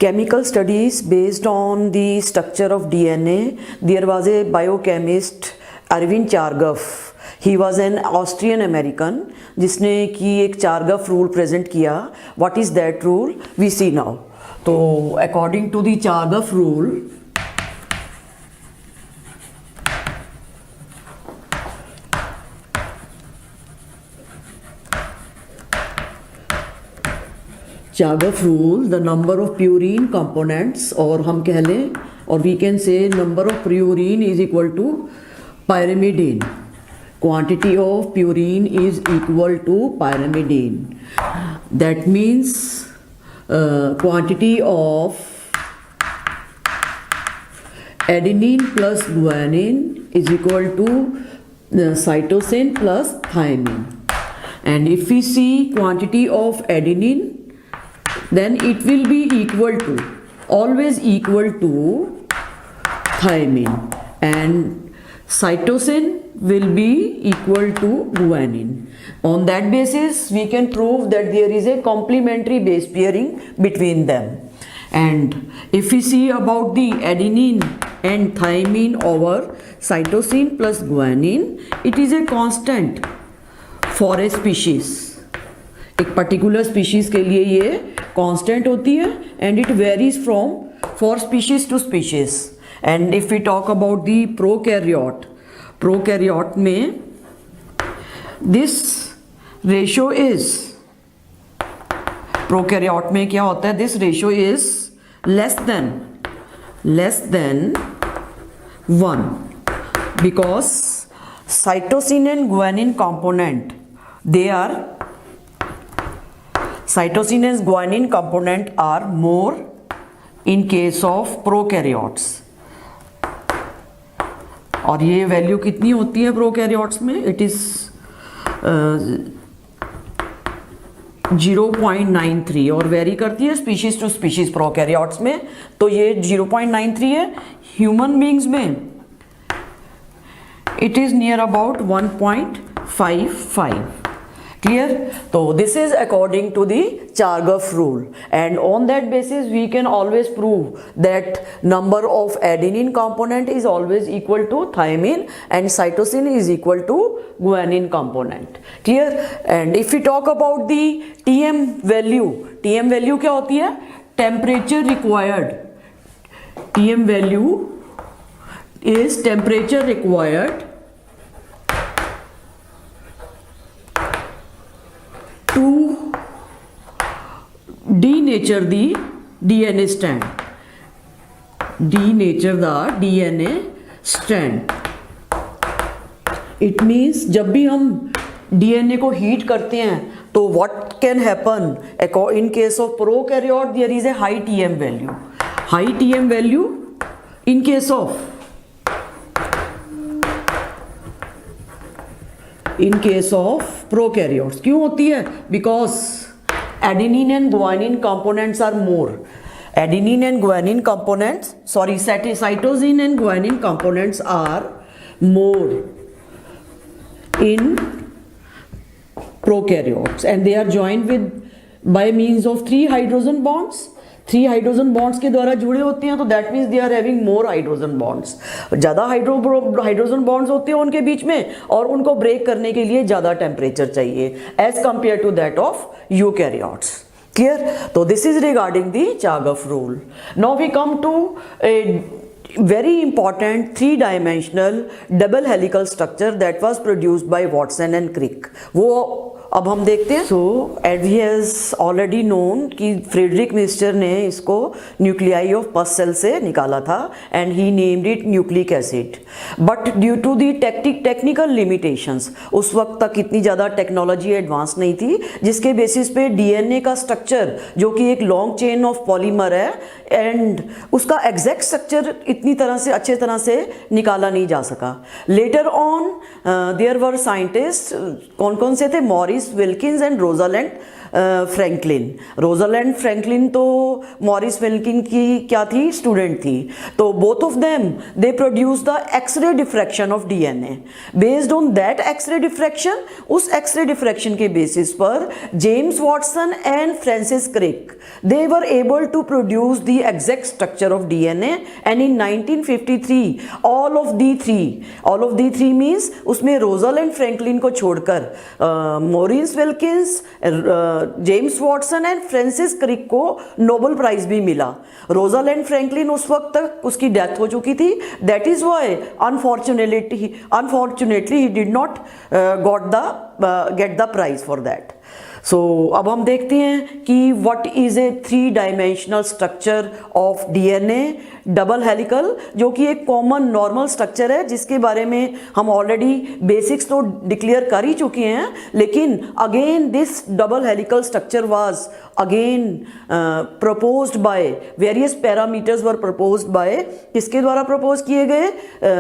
chemical studies based on the structure of DNA. There was a biochemist Arvind Chargaff. He was an Austrian American जिसने कि एक चार्गफ rule present किया. What is that rule? We see now. तो according to the Chargaff rule, Chargaff rule, the number of purine components, और हम कह लें, और we can say number of purine is equal to pyrimidine. Quantity of purine is equal to pyrimidine. That means quantity of adenine plus guanine is equal to cytosine plus thymine. And if we see quantity of adenine, then it will be equal to, always equal to thymine, and cytosine will be equal to guanine. On that basis we can prove that there is a complementary base pairing between them. And if we see about the adenine and thymine over cytosine plus guanine, it is a constant for a species. एक particular species के लिए ये constant होती है and it varies from for species to species. And if we talk about the prokaryote में this ratio is, prokaryote में क्या होता है, this ratio is less than 1 because cytosine and guanine component, they are cytosine and guanine component are more in case of prokaryotes. और ये value कितनी होती है प्रोकैरियोट्स में? इट इज 0.93 और वेरी करती है स्पीशीज टू स्पीशीज प्रोकैरियोट्स में. तो ये 0.93 है. ह्यूमन बींग्स में it is near about 1.55. Clear? So this is according to the Chargaff rule, and on that basis we can always prove that number of adenine component is always equal to thymine and cytosine is equal to guanine component. Clear? And if we talk about the TM value क्या होती है? Temperature required. TM value is temperature required to denature the DNA strand. Denature the DNA strand. It means जब भी हम DNA को heat करते हैं तो what can happen in case of prokaryote? There is a high TM value. High TM value in case of prokaryotes. क्यों होती है? Because adenine and guanine components are more. Adenine and guanine components, cytosine and guanine components are more in prokaryotes, and they are joined by means of 3 hydrogen bonds. 3 hydrogen bonds के द्वारा जुड़े होते हैं. तो that means they are having more hydrogen bonds. ज़्यादा hydrogen bonds होते हैं उनके बीच में, और उनको ब्रेक करने के लिए ज़्यादा टेम्परेचर चाहिए as compare to that of eukaryotes. Clear? तो this is regarding the Chargaff rule. Now we come to a very important 3-dimensional double helical structure that was produced by Watson and Crick. वो अब हम देखते हैं. So as he has already known कि Friedrich Miescher ने इसको nuclei of pus cell से निकाला था and he named it nucleic acid. But due to the technical limitations, उस वक्त तक इतनी ज़्यादा टेक्नोलॉजी एडवांस नहीं थी जिसके बेसिस पे डीएनए का स्ट्रक्चर जो कि एक लॉन्ग चेन ऑफ पॉलीमर है एंड उसका एग्जैक्ट स्ट्रक्चर इतनी तरह से अच्छे तरह से निकाला नहीं जा सका. Later on there were scientist, कौन कौन से थे? Maurice Maurice Wilkins and Rosalind Franklin. Rosalind Franklin तो मॉरिस विल्किन की क्या थी, स्टूडेंट थी। तो both of them they produce the x ray diffraction of DNA. Based on that x ray diffraction, उस एक्सरे डिफ्रैक्शन के बेसिस पर James Watson and Francis Crick they were able to produce the exact structure of DNA. And in 1953 all of the three means उसमें Rosalind Franklin को छोड़कर Maurice Wilkins, James Watson and Francis Crick को Nobel prize भी मिला। रोजालैंड Franklin उस वक्त तक उसकी डेथ हो चुकी थी, that is why unfortunately he did not get the prize for that. So अब हम देखते हैं कि what is a 3 dimensional structure of DNA double helical, जो कि एक कॉमन नॉर्मल स्ट्रक्चर है जिसके बारे में हम ऑलरेडी बेसिक्स तो डिक्लेयर कर ही चुके हैं। लेकिन again this double helical structure was again proposed by various parameters were proposed by, किसके द्वारा प्रपोज किए गए,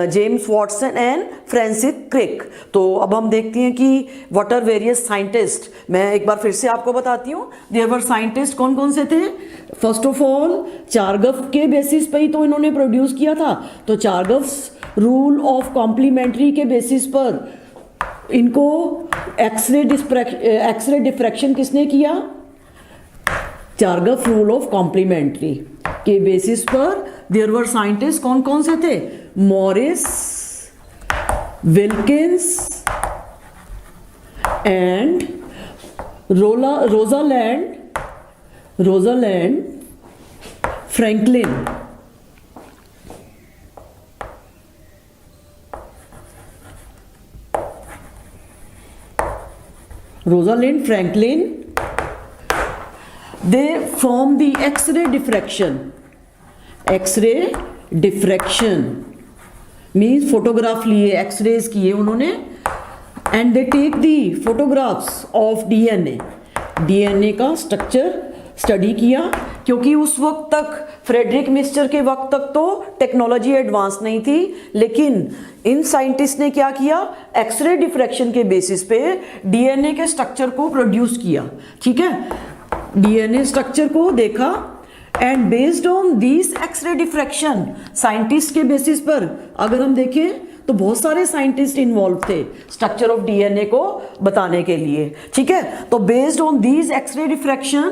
James Watson and Francis Crick. तो अब हम देखते हैं कि व्हाट आर वेरियस साइंटिस्ट। मैं एक बार फिर से आपको बताती हूँ, देयर वर साइंटिस्ट कौन कौन से थे। फर्स्ट ऑफ ऑल चार्गफ के बेसिस पे ही तो इन्होंने प्रोड्यूस किया था, तो चार्गफ्स रूल ऑफ कॉम्प्लीमेंट्री के बेसिस पर इनको एक्सरे डिफ्रैक्शन किसने किया, चार्गफ रूल ऑफ कॉम्प्लीमेंट्री के बेसिस पर देयर वर साइंटिस्ट कौन कौन से थे, Maurice Wilkins and Rosalind Franklin. Rosalind Franklin they form the X-ray diffraction means photograph लिए, एक्सरेज किए उन्होंने, and they take the photographs of DNA का स्ट्रक्चर स्टडी किया। क्योंकि उस वक्त तक फ्रेडरिक मिस्टर के वक्त तक तो टेक्नोलॉजी एडवांस नहीं थी, लेकिन इन साइंटिस्ट ने क्या किया, एक्सरे डिफ्रैक्शन के बेसिस पे डीएनए के स्ट्रक्चर को प्रोड्यूस किया। ठीक है, डीएनए स्ट्रक्चर को देखा and based on this X ray diffraction scientist के बेसिस पर अगर हम देखें तो बहुत सारे साइंटिस्ट इन्वॉल्व थे स्ट्रक्चर ऑफ डीएनए को बताने के लिए। ठीक है, तो based on this X ray diffraction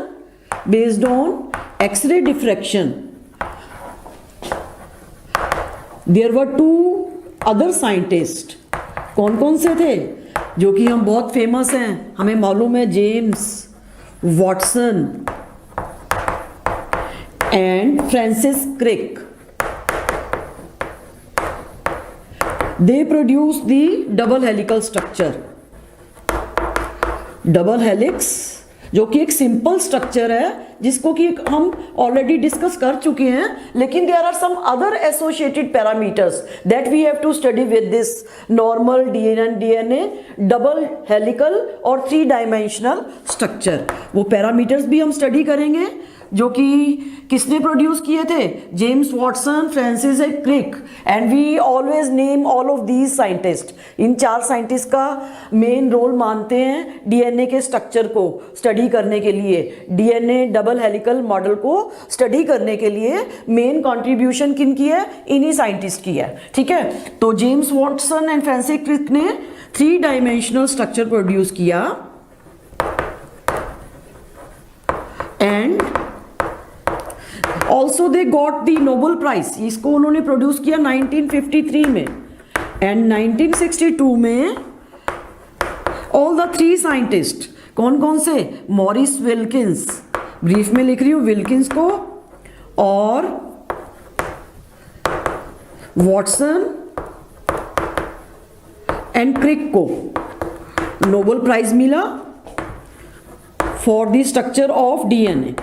there were 2 other scientist. कौन कौन से थे, जो कि हम बहुत फेमस हैं, हमें मालूम है, James Watson and Francis Crick. They produce the double helical structure. Double helix जो कि एक सिंपल स्ट्रक्चर है जिसको कि हम ऑलरेडी डिस्कस कर चुके हैं, लेकिन there are some other associated parameters that we have to study with this normal DNA double helical और 3 डायमेंशनल स्ट्रक्चर। वो पैरामीटर्स भी हम स्टडी करेंगे जो कि किसने प्रोड्यूस किए थे, James Watson, Francis Crick, and we always name all of these scientist. इन 4 साइंटिस्ट का मेन रोल मानते हैं डीएनए के स्ट्रक्चर को स्टडी करने के लिए, डीएनए डबल हेलिकल मॉडल को स्टडी करने के लिए मेन कंट्रीब्यूशन किन की है, इन्हीं साइंटिस्ट की है। ठीक है, तो James Watson and Francis Crick ने 3 डायमेंशनल स्ट्रक्चर प्रोड्यूस किया and also they got the Nobel prize. इसको उन्होंने प्रोड्यूस किया 1953 में एंड 1962 में ऑल द 3 साइंटिस्ट कौन कौन से, मॉरिस विल्किंस, ब्रीफ में लिख रही हूं विल्किंस को, और वॉटसन एंड क्रिक को नोबेल प्राइज मिला for the structure of DNA,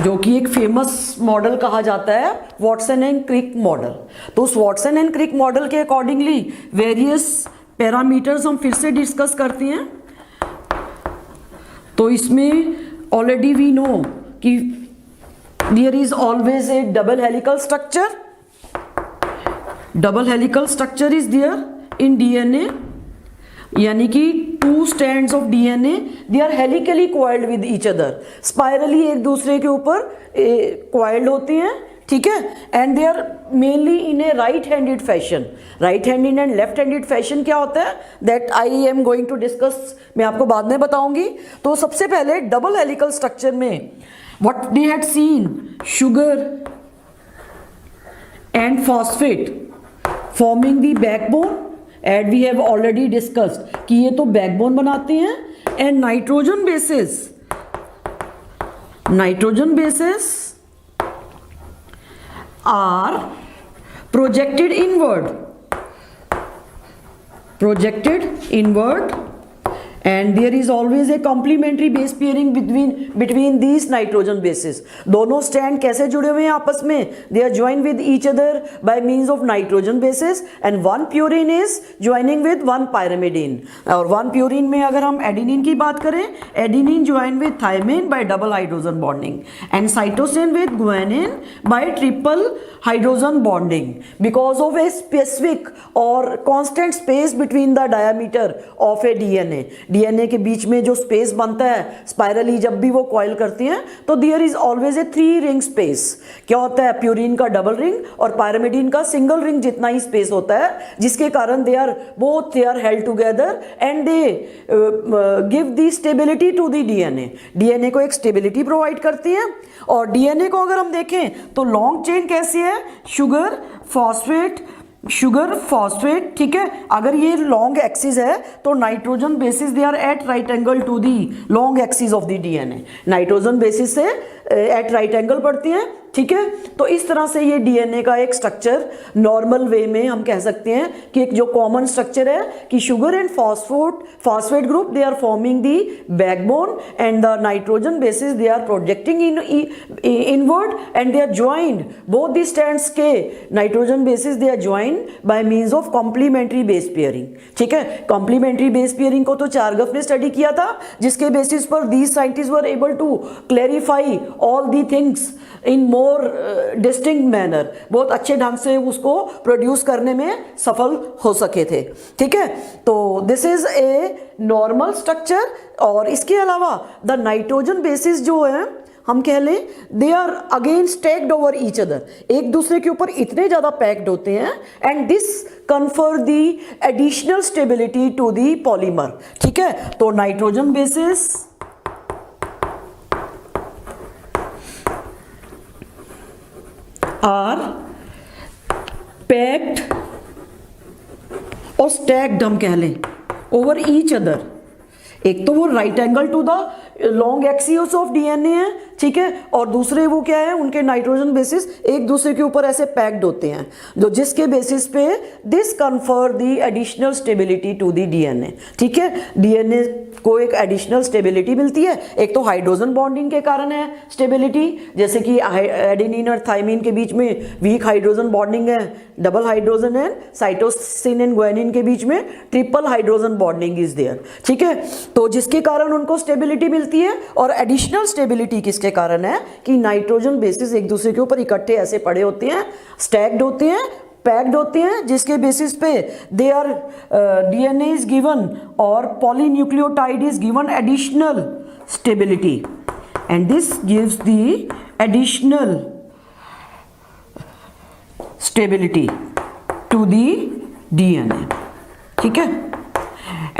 जो कि एक फेमस मॉडल कहा जाता है वॉटसन एंड क्रिक मॉडल। तो उस वॉटसन एंड क्रिक मॉडल के अकॉर्डिंगली वेरियस पैरामीटर्स हम फिर से डिस्कस करते हैं। तो इसमें ऑलरेडी वी नो कि there is always a double helical structure. Double helical structure is there in DNA. यानी कि two strands of DNA they are helically coiled with each other, spirally एक दूसरे के ऊपर कॉइल्ड होती हैं, ठीक है, and they are mainly in a right handed fashion. Right handed and left handed fashion क्या होता है that I am going to discuss, मैं आपको बाद में बताऊंगी। तो सबसे पहले डबल हेलिकल स्ट्रक्चर में what they had seen, sugar and phosphate forming the backbone, and we have already discussed कि ये तो बैकबोन बनाते हैं, and nitrogen bases are projected inward and there is always a complementary base pairing between these nitrogen bases। दोनों stand कैसे जुड़े हुए हैं आपस में, they are joined with each other by means of nitrogen bases and one purine is joining with one pyrimidine। और one purine में अगर हम एडिनिन की बात करें, adenine joined with thymine by double hydrogen bonding and cytosine with guanine by triple hydrogen bonding because of a specific or constant space between the diameter of a DNA। DNA के बीच में जो space बनता है spirally जब भी वो coil करती हैं तो there is always a 3 ring space. क्या होता है, प्यूरिन का डबल रिंग और पायरिमिडीन का सिंगल रिंग जितना ही स्पेस होता है, जिसके कारण they are held together and they give the stability to the DNA. DNA को एक स्टेबिलिटी प्रोवाइड करती है। और डीएनए को अगर हम देखें तो लॉन्ग चेन कैसी है, शुगर फॉस्फेट, ठीक है। अगर ये लॉन्ग एक्सिस है तो nitrogen bases they are at right angle to the long axis of the DNA, nitrogen bases से एट राइट एंगल पड़ती हैं, ठीक है। तो इस तरह से ये डीएनए का एक स्ट्रक्चर नॉर्मल वे में हम कह सकते हैं कि एक जो कॉमन स्ट्रक्चर है कि sugar and phosphate group they are forming the backbone and the nitrogen bases they are projecting inward and they are joined, both the strands के nitrogen bases they are joined by means of complementary base pairing, ठीक है। Complementary base pairing को तो चारगफ ने study किया था, जिसके basis पर these scientist were able to clarify all the things in more distinct manner, बहुत अच्छे ढंग से उसको प्रोड्यूस करने में सफल हो सके थे, ठीक है। तो this is a normal structure. और इसके अलावा द नाइट्रोजन बेसिस जो है हम कह लें they are again stacked over each other, एक दूसरे के ऊपर इतने ज्यादा पैक्ड होते हैं and this confer the additional stability to the polymer, ठीक है। तो नाइट्रोजन बेसिस आर पैक्ड और स्टैक्ड हम कह लें ओवर ईच अदर। एक तो वो right angle to the long axis of DNA है, ठीक है, और दूसरे वो क्या है, उनके नाइट्रोजन बेसिस एक दूसरे के ऊपर ऐसे पैक्ड होते हैं, जो जिसके बेसिस पे this confer the additional stability to the DNA, ठीक है। डीएनए को एक एडिशनल स्टेबिलिटी मिलती है, एक तो हाइड्रोजन बॉन्डिंग के कारण है स्टेबिलिटी, जैसे कि एडेनिन और थाइमिन के बीच में वीक हाइड्रोजन बॉन्डिंग है, डबल हाइड्रोजन है, साइटोसिन एंड ग्वानिन के बीच में triple hydrogen bonding is there, ठीक है। तो जिसके कारण उनको स्टेबिलिटी मिलती है। और एडिशनल स्टेबिलिटी किसके कारण है कि नाइट्रोजन बेसिस एक दूसरे के ऊपर इकट्ठे ऐसे पड़े होते हैं, स्टैक्ड होते हैं, पैक्ड होते हैं, जिसके बेसिस पे they are DNA is given और polynucleotide is given additional stability and this gives the additional stability to the DNA, ठीक है।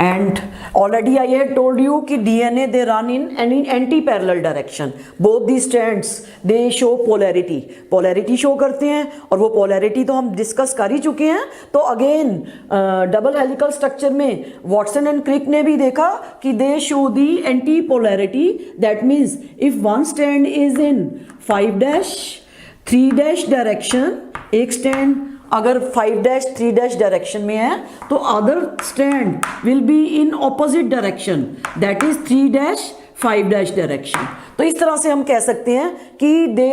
And already I had told you कि DNA they run in an anti-parallel direction. Both these strands they show polarity. Polarity show करते हैं और वो polarity तो हम discuss कर ही चुके हैं। तो अगेन डबल हेलिकल स्ट्रक्चर में वॉटसन एंड क्रिक ने भी देखा कि they show the anti polarity. That means if one stand is in 5' 3' direction, एक स्टैंड अगर 5' 3' डायरेक्शन में है तो other stand will be in opposite direction, that is 3' 5' direction. तो इस तरह से हम कह सकते हैं कि they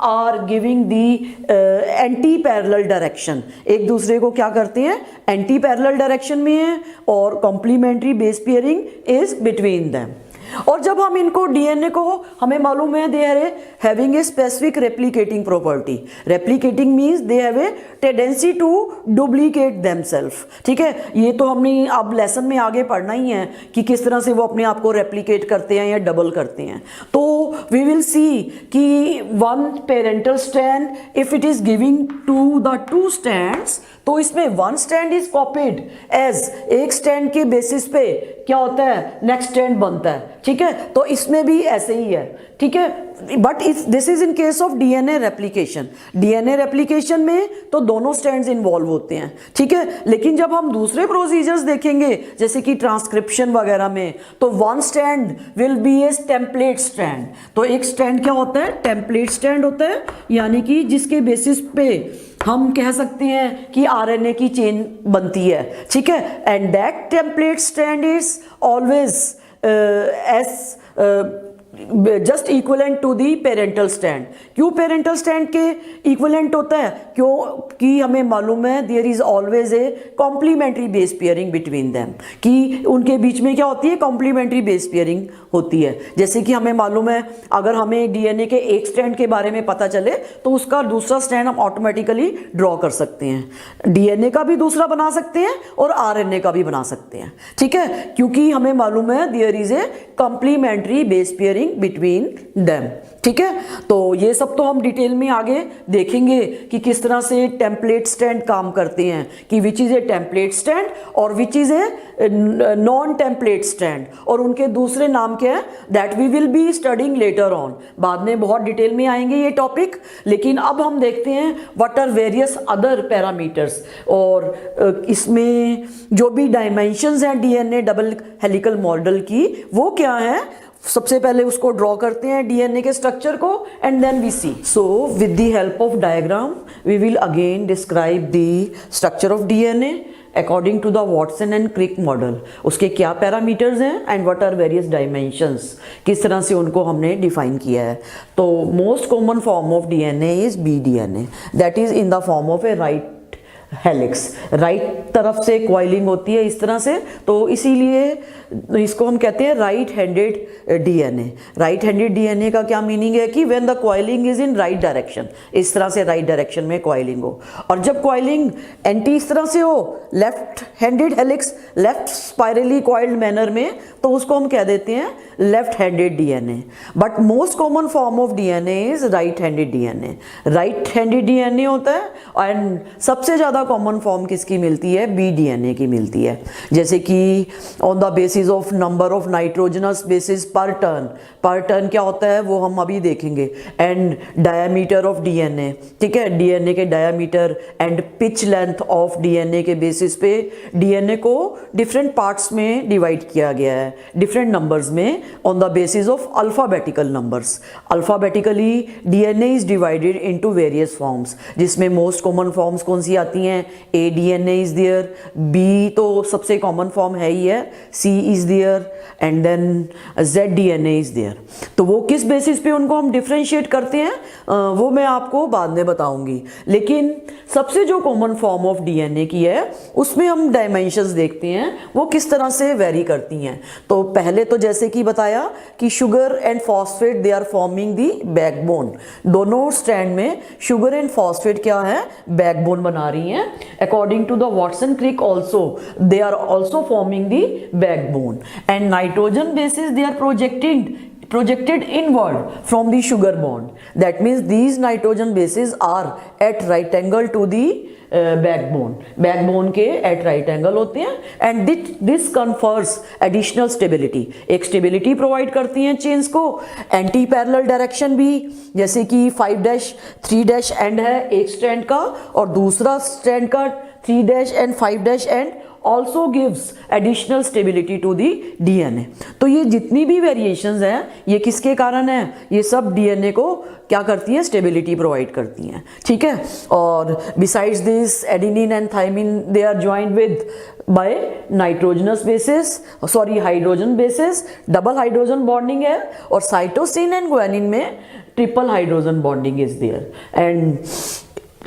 are giving the antiparallel direction, एक दूसरे को क्या करते हैं, एंटी पैरेलल डायरेक्शन में है और complementary base pairing is between them. और जब हम इनको डीएनए को हमें मालूम है they are having a specific replicating property, replicating means they have a tendency to duplicate themselves, ठीक है। ये तो हमने अब लेसन में आगे पढ़ना ही है कि किस तरह से वो अपने आप को रेप्लिकेट करते हैं या डबल करते हैं। तो वी विल सी कि one parental strand if it is giving to the two strands, तो इसमें one strand is copied as, एक स्ट्रैंड के बेसिस पे क्या होता है नेक्स्ट स्ट्रैंड बनता है, ठीक है। तो इसमें भी ऐसे ही है, ठीक है। But this is in case of DNA replication, DNA replication में तो दोनों स्ट्रैंड्स इन्वॉल्व होते हैं, ठीक है। लेकिन जब हम दूसरे प्रोसीजर्स देखेंगे जैसे कि ट्रांसक्रिप्शन वगैरह में, तो one strand will be A template strand. तो एक स्ट्रैंड क्या होता है, टेम्पलेट स्ट्रैंड होता है, यानी कि जिसके बेसिस पे हम कह सकते हैं कि आरएनए की चेन बनती है, ठीक है। And that template strand is always as just equivalent to the parental stand. क्यों पेरेंटल स्टैंड के इक्वलेंट होता है, क्योंकि हमें मालूम है there is always a complementary base pairing between them, कि उनके बीच में क्या होती है, कॉम्प्लीमेंट्री बेस पेयरिंग होती है। जैसे कि हमें मालूम है अगर हमें डीएनए के एक स्ट्रैंड के बारे में पता चले तो उसका दूसरा स्ट्रैंड हम ऑटोमेटिकली ड्रॉ कर सकते हैं, डीएनए का भी दूसरा बना सकते हैं और आरएनए का भी बना सकते हैं, ठीक है। क्योंकि हमें मालूम है there is a complementary base pairing between them, ठीक है। तो ये सब तो हम डिटेल में आगे देखेंगे कि किस तरह से टेम्पलेट स्टैंड काम करते हैं, कि which is a template strand और which is a non template strand, और उनके दूसरे नाम क्या है, that we will be studying later on. बाद में बहुत डिटेल में आएंगे ये टॉपिक, लेकिन अब हम देखते हैं what are various other parameters, और इसमें जो भी डायमेंशंस हैं डीएनए डबल हेलिकल मॉडल की वो क्या है। सबसे पहले उसको ड्रॉ करते हैं डीएनए के स्ट्रक्चर को, and then we see. So with the help of diagram we will again describe the structure of DNA according to the Watson and Crick model. उसके क्या पैरामीटर्स हैं and what are various dimensions, किस तरह से उनको हमने define किया है। तो most common form of DNA is B DNA, that is in the form of a right helix, right तरफ से कॉइलिंग होती है इस तरह से, तो इसीलिए इसको हम कहते हैं right handed DNA. Right handed DNA का क्या मीनिंग है कि when the coiling is in right direction, इस तरह से राइट डायरेक्शन में कॉइलिंग हो, और जब कॉइलिंग एंटी इस तरह से हो, left handed helix, left spirally coiled manner में, तो उसको हम कह देते हैं left handed DNA. But most common form of DNA is right handed DNA, right handed DNA होता है। एंड सबसे ज़्यादा कॉमन फॉर्म किसकी मिलती है, बी डीएनए की मिलती है। जैसे कि on the basis of number of nitrogenous basis पर टर्न, पर टर्न क्या होता है वो हम अभी देखेंगे, एंड डायमीटर ऑफ डीएनए, ठीक है, डीएनए के diameter and pitch length of DNA के बेसिस पे डीएनए को डिफरेंट पार्ट्स में डिवाइड किया गया है, डिफरेंट नंबर्स में, on the basis of alphabetical numbers. Alphabetically DNA is divided into various forms, जिसमें मोस्ट कॉमन फॉर्म्स कौन सी आती हैं, A DNA is there, B तो सबसे कॉमन फॉर्म है ही है, C is there, and then Z DNA is there. तो वो किस बेसिस पे उनको हम डिफरेंशिएट करते हैं वो मैं आपको बाद में बताऊंगी। लेकिन सबसे जो कॉमन फॉर्म ऑफ डीएनए की है उसमें हम डायमेंशंस देखते हैं वो किस तरह से वेरी करती हैं। तो पहले तो जैसे कि बताया कि sugar and phosphate they are forming the backbone, दोनों स्ट्रैंड में शुगर एंड फॉस्फेट क्या है, बैकबोन बना रही हैं। According to the Watson Crick also they are also forming the backbone, and nitrogen bases they are projected inward from the sugar bond. That means these nitrogen bases are at right angle to the backbone. Backbone के at right angle होते हैं, and this confers additional stability. एक stability provide करती हैं chains को। anti parallel direction भी, जैसे कि 5' 3' end है एक strand का, और दूसरा strand का 3' and 5' end also gives additional stability to the DNA. तो ये जितनी भी वेरिएशंस हैं ये किसके कारण है, ये सब डीएनए को क्या करती है, स्टेबिलिटी प्रोवाइड करती हैं, ठीक है। और besides this adenine and thymine they are joined with by nitrogenous bases, sorry hydrogen bases, double hydrogen bonding है, और साइटोसिन एंड ग्वानिन में triple hydrogen bonding is there. And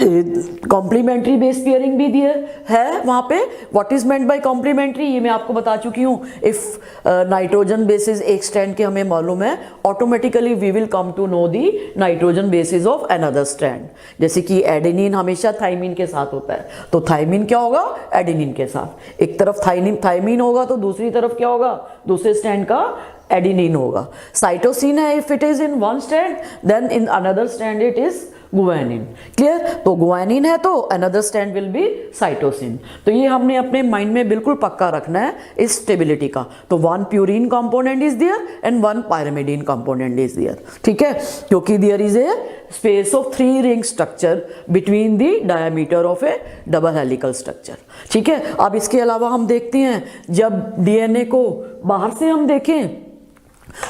complementary base pairing भी दिया है वहाँ पे। What is meant by complementary, ये मैं आपको बता चुकी हूँ। इफ नाइट्रोजन बेसिस एक स्ट्रैंड के हमें मालूम है, automatically we will come to know the nitrogen bases of another strand. जैसे कि एडेनिन हमेशा थाइमिन के साथ होता है, तो थाइमिन क्या होगा, एडेनिन के साथ। एक तरफ थाइमिन होगा तो दूसरी तरफ क्या होगा, दूसरे स्ट्रैंड का एडेनिन होगा। साइटोसिन है, if it is in one strand, then in another strand it is guanine. Clear, तो गुआनिन है तो another strand will be cytosine. तो ये हमने अपने माइंड में बिल्कुल पक्का रखना है इस स्टेबिलिटी का। तो one purine component is there and one pyrimidine component is there, ठीक है, क्योंकि there is a space of 3 ring structure between the diameter of a double helical structure, ठीक है। अब इसके अलावा हम देखते हैं, जब डीएनए को बाहर से हम देखें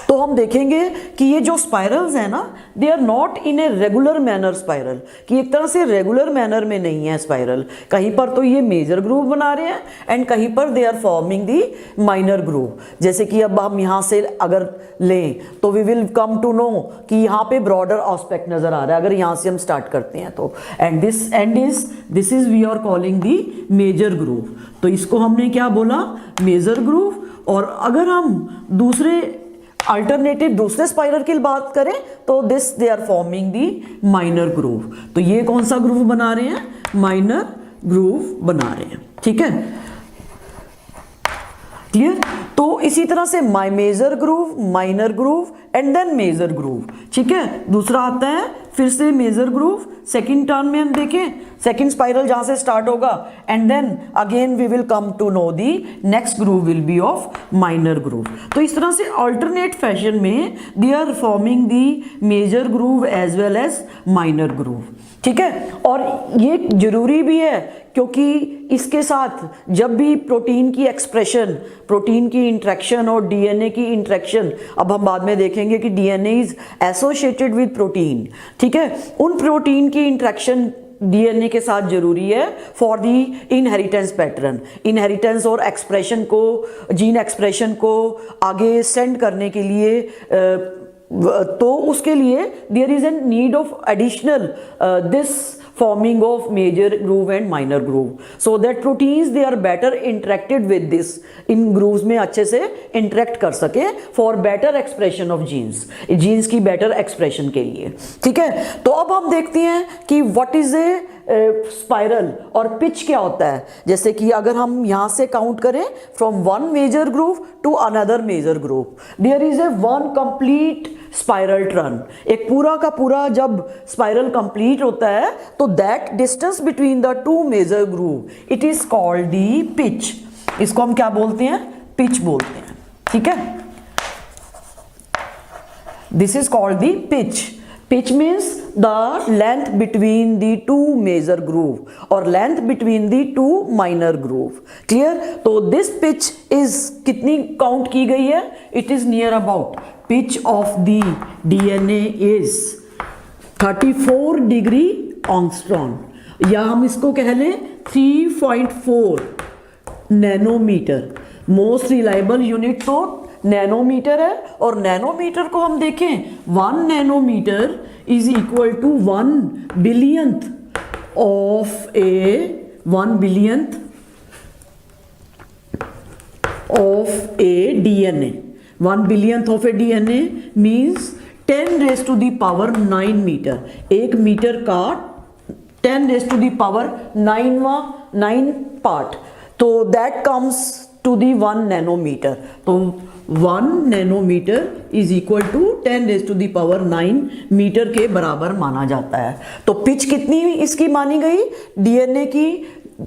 तो हम देखेंगे कि ये जो स्पाइरल्स है ना, they are not in a regular manner spiral, कि एक तरह से रेगुलर मैनर में नहीं है स्पाइरल। कहीं पर तो ये मेजर ग्रूव बना रहे हैं एंड कहीं पर they are forming the minor groove. जैसे कि अब हम यहाँ से अगर लें तो we will come to know कि यहाँ पे ब्रॉडर ऑस्पेक्ट नजर आ रहा है, अगर यहाँ से हम स्टार्ट करते हैं तो। And this is we are calling the major groove. तो इसको हमने क्या बोला, मेजर ग्रूव। और अगर हम दूसरे अल्टरनेटिव दूसरे स्पाइरल की बात करें तो this they are forming the minor groove. तो ये कौन सा ग्रूव बना रहे हैं, माइनर ग्रूव बना रहे हैं, ठीक है, क्लियर। तो इसी तरह से major groove, minor groove and then major groove, ठीक है। दूसरा आता है फिर से मेजर ग्रूव, सेकंड टर्न में हम देखें, सेकंड स्पाइरल जहां से स्टार्ट होगा and then again we will come to know the next groove will be of minor groove. तो इस तरह से अल्टरनेट फैशन में they are forming the major groove as well as minor groove, ठीक है। और ये जरूरी भी है क्योंकि इसके साथ जब भी प्रोटीन की एक्सप्रेशन, प्रोटीन की इंट्रैक्शन और डीएनए की इंट्रैक्शन, अब हम बाद में देखेंगे कि DNA is associated with protein, ठीक है, उन प्रोटीन की इंट्रैक्शन डीएनए के साथ जरूरी है for the inheritance pattern, inheritance और एक्सप्रेशन को, जीन एक्सप्रेशन को आगे सेंड करने के लिए। तो उसके लिए there is an need of additional this forming of major groove and minor groove, so that proteins they are better interacted with this, in grooves में अच्छे से interact कर सके for better expression of genes, genes की better expression के लिए, ठीक है। तो अब हम देखते हैं कि what is a स्पाइरल और पिच क्या होता है। जैसे कि अगर हम यहां से काउंट करें from one major groove to another major groove, there is a one complete spiral turn. एक पूरा का पूरा जब स्पाइरल कंप्लीट होता है तो that distance between the two major groove it is called the pitch. इसको हम क्या बोलते हैं, पिच बोलते हैं, ठीक है। This is called the pitch. Pitch means the length between the two major groove or length between the two minor groove. Clear? तो this pitch is कितनी काउंट की गई है? It is near about pitch of the DNA is 34 degree angstrom, या हम इसको कह लें 3.4 नैनोमीटर। मोस्ट रिलायबल यूनिट तो नैनोमीटर है, और नैनोमीटर को हम देखें 1 nanometre is equal to 1 billionth of a 1 billionth of a DNA. 1 billionth of a DNA means 10 raise to the power 9 metre. 1 metre का 10 raise to the power 9 part, तो that comes to the 1 nanometre. तो 1 nanometre is equal to 10 raise to the power 9 metre के बराबर माना जाता है। तो pitch कितनी इसकी मानी गई डीएनए की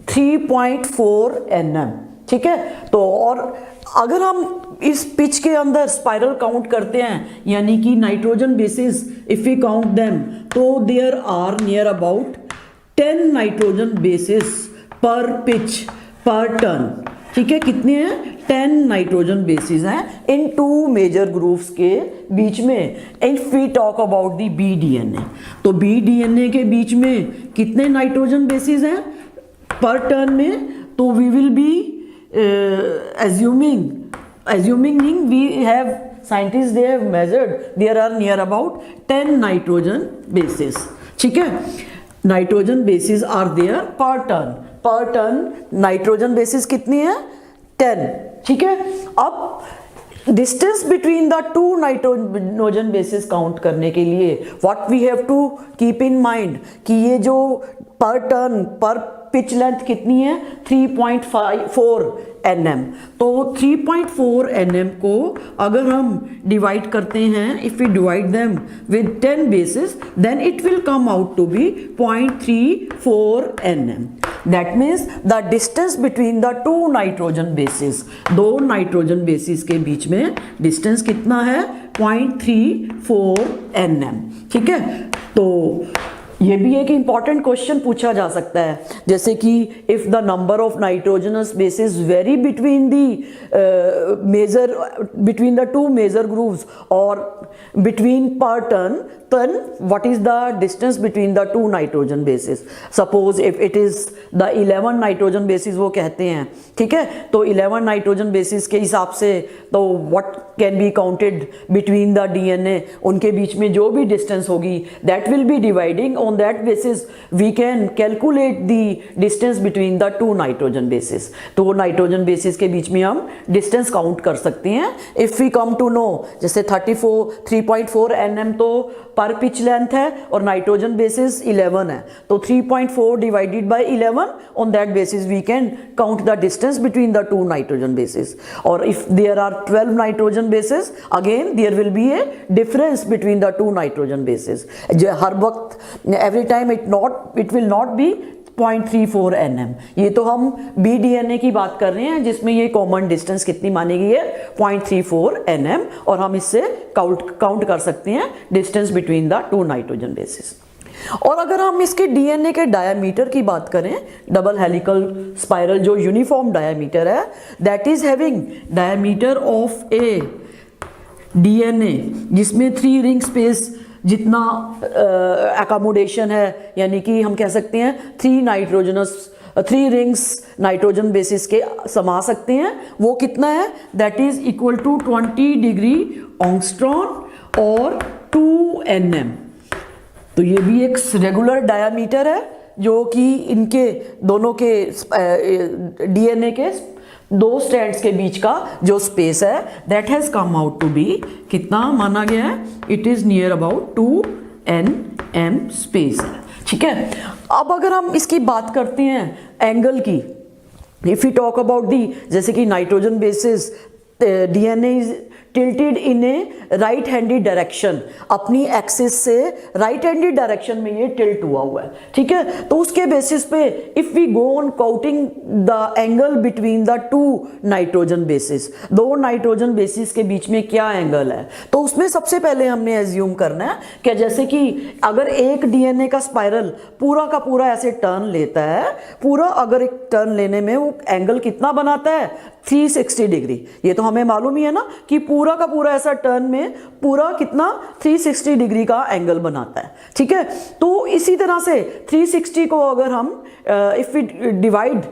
3.4 nm, ठीक है। तो और अगर हम इस पिच के अंदर स्पाइरल काउंट करते हैं, यानी कि nitrogen bases if we count them, तो there are near about 10 nitrogen bases per pitch per turn, ठीक है। कितने हैं? 10 नाइट्रोजन बेसिस हैं इन 2 मेजर ग्रूव्स के बीच में। If we talk about the B DNA, तो बी डीएनए के बीच में कितने नाइट्रोजन बेसिस हैं पर टर्न में? तो we will be assuming we have scientists they have measured there are near about 10 nitrogen bases, ठीक है। Nitrogen bases are there per turn nitrogen bases कितनी है 10, ठीक है। अब distance between the two nitrogen bases count करने के लिए what we have to keep in mind कि ये जो पर टन पर पिच लेंथ कितनी है 3.4 nm, तो 3.4 nm को अगर हम डिवाइड करते हैं, if we divide them with 10 bases then it will come out to be 0.34 nm। That means the distance between the two nitrogen bases, दो नाइट्रोजन बेसिस के बीच में डिस्टेंस कितना है 0.34 nm, ठीक है। तो ये भी एक इंपॉर्टेंट क्वेश्चन पूछा जा सकता है, जैसे कि if the number of nitrogenous bases vary between the two major grooves और between per turn, then what is the distance between the two nitrogen bases? Suppose if it is the 11 nitrogen bases वो कहते हैं, ठीक है, तो 11 nitrogen bases के हिसाब से तो what can be counted between the DNA, उनके बीच में जो भी डिस्टेंस होगी that will be dividing, on that basis we can calculate the distance between the two nitrogen bases। तो नाइट्रोजन बेसिस के बीच में हम डिस्टेंस काउंट कर सकते हैं। if we come to know जैसे 3.4 nm तो पर पिच लेंथ है और नाइट्रोजन बेसिस 11 है, तो 3.4 divided by 11, on that basis we can count the distance between the two nitrogen bases. और if there are 12 nitrogen bases again there will be a difference between the two nitrogen bases. हर वक्त every time it will not be 0.34 nm। ये तो हम BDNA की बात कर रहे हैं जिसमें ये कॉमन डिस्टेंस कितनी मानी गई है 0.34 nm, और हम इससे काउंट कर सकते हैं distance between the two nitrogen bases. और अगर हम इसके DNA के डायमीटर की बात करें, डबल हेलिकल स्पाइरल जो यूनिफॉर्म डायमीटर है, that is having diameter of A DNA जिसमें 3 रिंग स्पेस जितना अकोमोडेशन है, यानी कि हम कह सकते हैं 3 रिंग्स नाइट्रोजन बेसिस के समा सकते हैं, वो कितना है that is equal to 20 degree angstrom और 2 nm। तो ये भी एक रेगुलर डायमीटर है जो कि इनके दोनों के DNA के दो स्ट्रैंड्स के बीच का जो स्पेस है that has come out to be कितना माना गया है, it is near about 2 nm space है, ठीक है। अब अगर हम इसकी बात करते हैं एंगल की, इफ यू टॉक अबाउट दी, जैसे कि nitrogen basis DNA is tilted in a right handed direction, अपनी एक्सिस से राइट हैंडेड डायरेक्शन में ये टिल्ट हुआ है, ठीक है। तो उसके बेसिस पे if we go on counting the angle between the two nitrogen bases, दो नाइट्रोजन बेसिस के बीच में क्या एंगल है, तो उसमें सबसे पहले हमने एज्यूम करना है कि जैसे कि अगर एक DNA का स्पाइरल पूरा का पूरा ऐसे टर्न लेता है, पूरा अगर एक टर्न लेने में वो एंगल कितना बनाता है 360 डिग्री, ये तो हमें मालूम ही है ना कि पूरा का पूरा ऐसा टर्न में पूरा कितना 360 डिग्री का एंगल बनाता है, ठीक है। तो इसी तरह से 360 को अगर हम if we divide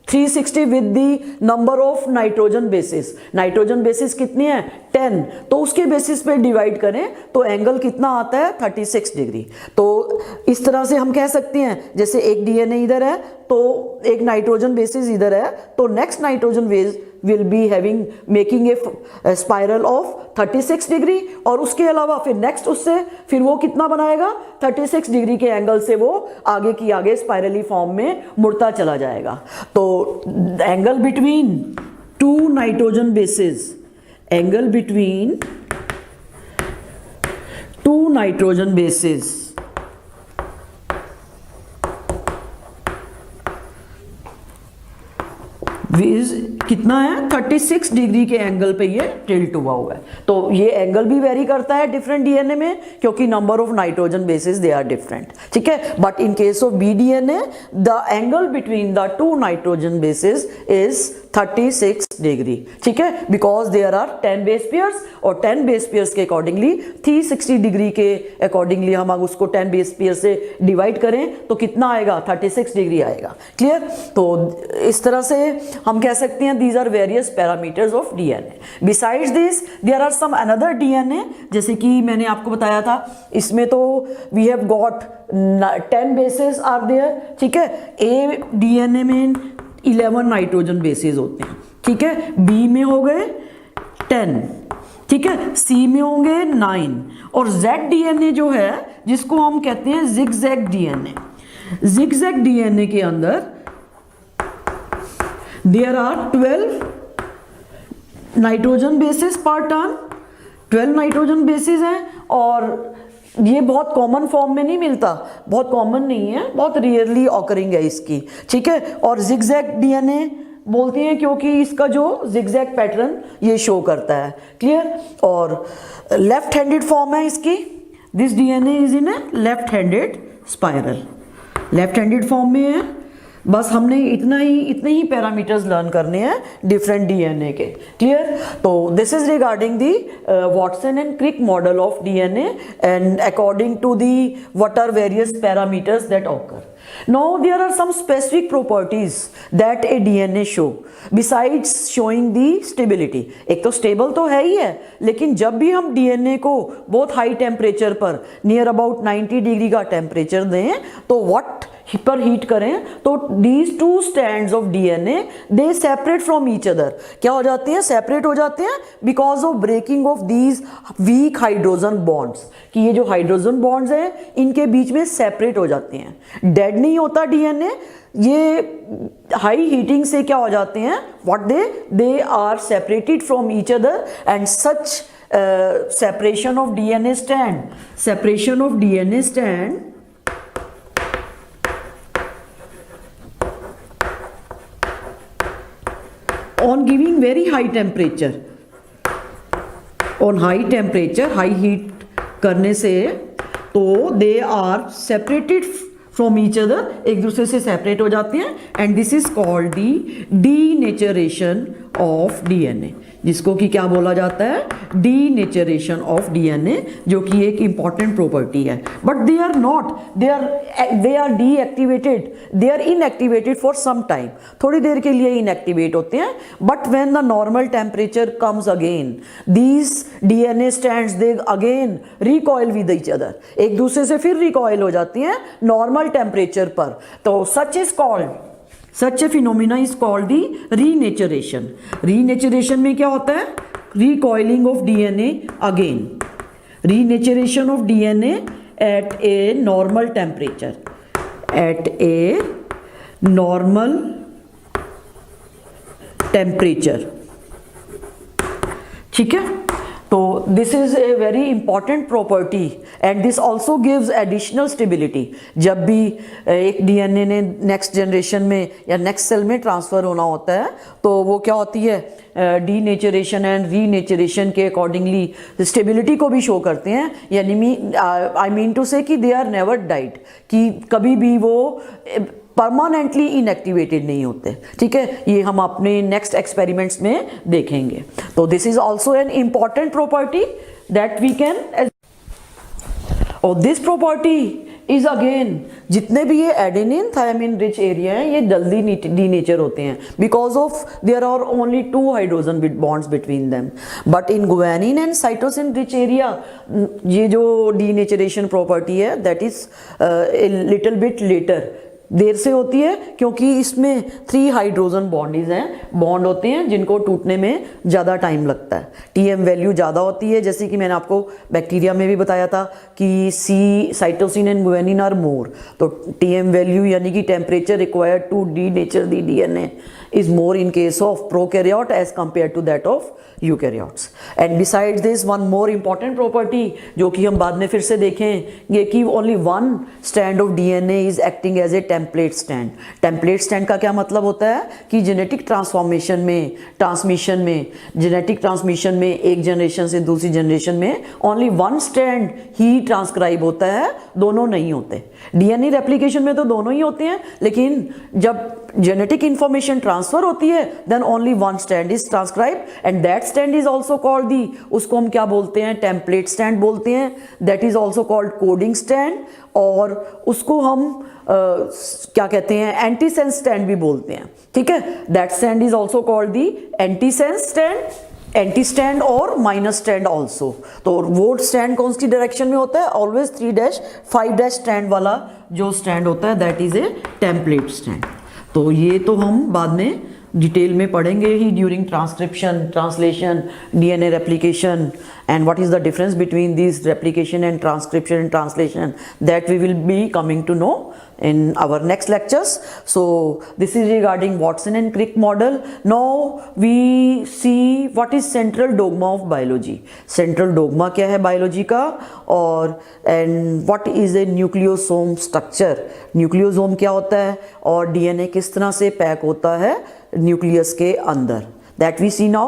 360 with the number of nitrogen bases कितनी है 10, तो उसके बेसिस पे डिवाइड करें तो एंगल कितना आता है 36 डिग्री। तो इस तरह से हम कह सकते हैं जैसे एक DNA इधर है तो एक नाइट्रोजन बेसिस इधर है, तो next nitrogen base will be having making a spiral of 36 degree, और उसके अलावा फिर नेक्स्ट उससे फिर वो कितना बनाएगा 36 डिग्री के एंगल से वो आगे की आगे स्पाइरली फॉर्म में मुड़ता चला जाएगा। तो angle between two nitrogen basis, angle between two nitrogen basis कितना है 36 डिग्री के एंगल पे ये टिल्ट हुआ है। तो ये एंगल भी वेरी करता है डिफरेंट DNA में क्योंकि number of nitrogen bases they are different, ठीक है। But in case of BDNA the angle between the two nitrogen bases is 36 degree, ठीक है, because there are 10 base pairs, और 10 बेस पेयर्स के अकॉर्डिंगली 360 डिग्री के accordingly हम अगर उसको 10 बेस पेयर से डिवाइड करें तो कितना आएगा 36 डिग्री आएगा, क्लियर। तो इस तरह से हम कह सकते हैं हैं these are various parameters of DNA. Besides this there are some another DNA, जैसे कि मैंने आपको बताया था इसमें तो we have got 10 bases are there, ठीक है. A DNA में 11 नाइट्रोजन बेसेस होते हैं, ठीक है. B में हो गए 10, ठीक है. C में होंगे 9 और Z DNA जो है जिसको हम कहते हैं zigzag DNA. zigzag DNA के अंदर there are 12 नाइट्रोजन बेसिस पर टर्न, 12 नाइट्रोजन बेसिस हैं और ये बहुत कॉमन फॉर्म में नहीं मिलता, बहुत कॉमन नहीं है, बहुत रेयरली ऑकरिंग है इसकी, ठीक है. और zigzag DNA बोलते हैं क्योंकि इसका जो zigzag पैटर्न ये शो करता है, क्लियर. और लेफ्ट हैंडेड फॉर्म है इसकी. This DNA is in A left handed spiral, left handed form में है. बस हमने इतने ही पैरामीटर्स लर्न करने हैं डिफरेंट डीएनए के, क्लियर. तो this is regarding the Watson and Crick model of DNA and according to the what are various parameters that occur. Now there are some specific properties that a DNA show besides showing the stability. एक तो stable तो है ही है, लेकिन जब भी हम DNA को बहुत हाई टेम्परेचर पर नियर अबाउट 90 डिग्री का टेम्परेचर दें तो व्हाट पर हीट करें तो these two strands of DNA they separate from each other. क्या हो जाते हैं? सेपरेट हो जाते हैं because of breaking of these weak hydrogen bonds. कि ये जो हाइड्रोजन बॉन्ड्स हैं इनके बीच में सेपरेट हो जाते हैं. डेड नहीं होता डीएनए, ये हाई हीटिंग से क्या हो जाते हैं, what they are separated from each other and such separation of DNA strand on giving very high temperature, on high temperature, high heat करने से तो they are separated from each other, एक दूसरे से सेपरेट हो जाते हैं and this is called the denaturation of DNA, जिसको कि क्या बोला जाता है, denaturation of DNA, जो कि एक important property है. But they are not, they are deactivated, they are inactivated for some time, थोड़ी देर के लिए inactivate होते हैं. But when the normal temperature comes again, these DNA strands they again recoil with each other, एक दूसरे से फिर recoil हो जाती हैं normal temperature पर. तो such a phenomena is called the renaturation. Renaturation में क्या होता है, recoiling of DNA again, renaturation of DNA at a normal temperature, at a normal temperature, ठीक है. तो this is a very important property and this also gives additional stability. जब भी एक डीएनए ने नेक्स्ट जनरेशन में या नेक्स्ट सेल में ट्रांसफ़र होना होता है तो वो क्या होती है, डीनेचरेशन एंड रीनेचरेशन के अकॉर्डिंगली स्टेबिलिटी को भी शो करते हैं. यानी आई मीन टू से कि दे आर नेवर डाइड, कि कभी भी वो परमानेंटली इनएक्टिवेटेड नहीं होते, ठीक है. ये हम अपने नेक्स्ट एक्सपेरिमेंट्स में देखेंगे. तो this is also an important property that we can, और दिस प्रॉपर्टी इज अगेन, जितने भी ये एडेनिन थायमिन रिच एरिया हैं ये जल्दी डीनेचर होते हैं because of there are only 2 hydrogen bonds between them. But in guanine and cytosine rich area ये जो डीनेचरेशन प्रॉपर्टी है that is little bit later, देर से होती है क्योंकि इसमें 3 हाइड्रोजन बॉन्ड होते हैं जिनको टूटने में ज़्यादा टाइम लगता है. टीएम वैल्यू ज़्यादा होती है, जैसे कि मैंने आपको बैक्टीरिया में भी बताया था कि cytosine and guanine are more. तो टीएम वैल्यू यानी कि temperature required to denature the DNA is more in case of prokaryote as compared to that of eukaryotes. And besides this one more important property जो कि हम बाद में फिर से देखेंगे कि only one strand of DNA is acting as a template strand. Template strand का क्या मतलब होता है कि जेनेटिक ट्रांसफॉर्मेशन में, ट्रांसमिशन में, जेनेटिक ट्रांसमिशन में एक जनरेशन से दूसरी जनरेशन में only one strand ही ट्रांसक्राइब होता है, दोनों नहीं होते. डीएनए रेप्लिकेशन में तो दोनों ही होते हैं, लेकिन जब जेनेटिक इंफॉर्मेशन ट्रांसफर होती है then only one strand is transcribed and that strand is also called दी उसको हम क्या बोलते हैं, टेम्पलेट स्टैंड बोलते हैं, that is also called coding stand, और उसको हम क्या कहते हैं, एंटी सेंस स्टैंड भी बोलते हैं, ठीक है। That stand is also called the anti sense stand, anti stand और माइनस स्टैंड ऑल्सो। तो वो स्टैंड कौन सी डायरेक्शन में होता है, ऑलवेज 3-5 स्टैंड वाला जो स्टैंड होता है that is a template strand. तो ये तो हम बाद में डिटेल में पढ़ेंगे ही during transcription, translation, DNA replication, and what is the difference between these replication and transcription and translation, that we will be coming to know in our next lectures. So this is regarding Watson and Crick model. Now we see what is central dogma of biology. Central dogma क्या है biology का, और and what is a nucleosome structure. Nucleosome क्या होता है और DNA किस तरह से पैक होता है न्यूक्लियस के अंदर, that we see now.